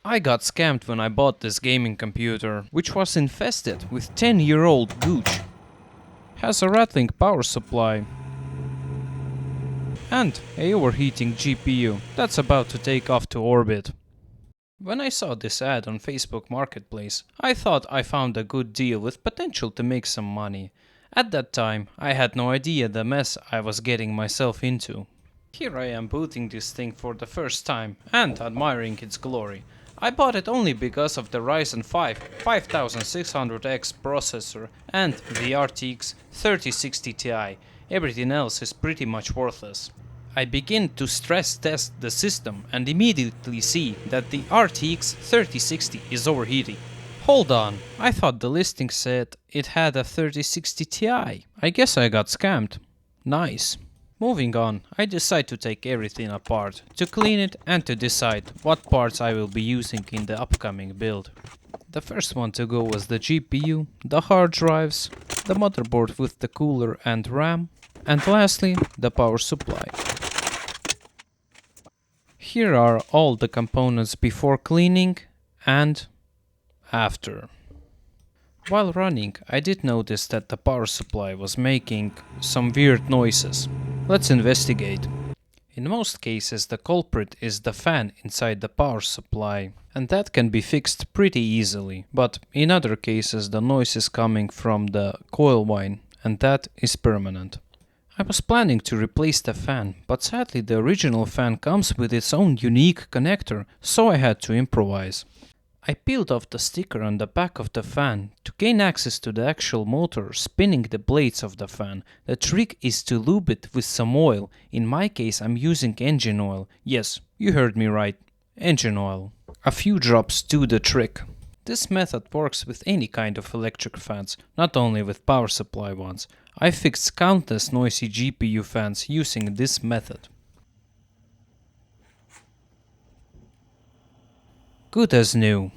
I got scammed when I bought this gaming computer, which was infested with 10-year-old gooch. Has a rattling power supply and a overheating GPU that's about to take off to orbit. When I saw this ad on Facebook Marketplace, I thought I found a good deal with potential to make some money. At that time, I had no idea the mess I was getting myself into. Here I am booting this thing for the first time and admiring its glory. I bought it only because of the Ryzen 5 5600X processor and the RTX 3060 Ti. Everything else is pretty much worthless. I begin to stress test the system and immediately see that the RTX 3060 is overheating. Hold on, I thought the listing said it had a 3060 Ti. I guess I got scammed. Nice. Moving on, I decide to take everything apart, to clean it and to decide what parts I will be using in the upcoming build. The first one to go was the GPU, the hard drives, the motherboard with the cooler and RAM, and lastly, the power supply. Here are all the components before cleaning and after. While running, I did notice that the power supply was making some weird noises. Let's investigate. In most cases, the culprit is the fan inside the power supply, and that can be fixed pretty easily. But in other cases, the noise is coming from the coil wine, and that is permanent. I was planning to replace the fan, but sadly the original fan comes with its own unique connector, so I had to improvise. I peeled off the sticker on the back of the fan to gain access to the actual motor spinning the blades of the fan. The trick is to lube it with some oil. In my case I'm using engine oil. Yes, you heard me right. Engine oil. A few drops do the trick. This method works with any kind of electric fans, not only with power supply ones. I fixed countless noisy GPU fans using this method. Good as new.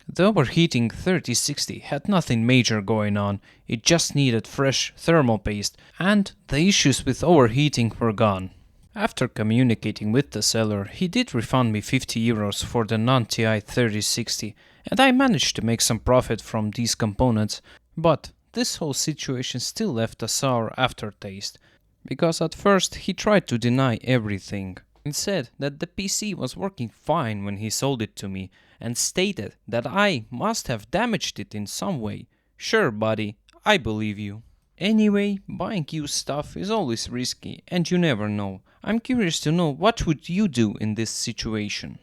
The overheating 3060 had nothing major going on, it just needed fresh thermal paste and the issues with overheating were gone. After communicating with the seller, he did refund me 50 euros for the non-TI 3060 and I managed to make some profit from these components, but this whole situation still left a sour aftertaste, because at first he tried to deny everything. He said that the PC was working fine when he sold it to me and stated that I must have damaged it in some way. Sure, buddy, I believe you. Anyway, buying used stuff is always risky and you never know. I'm curious to know what would you do in this situation.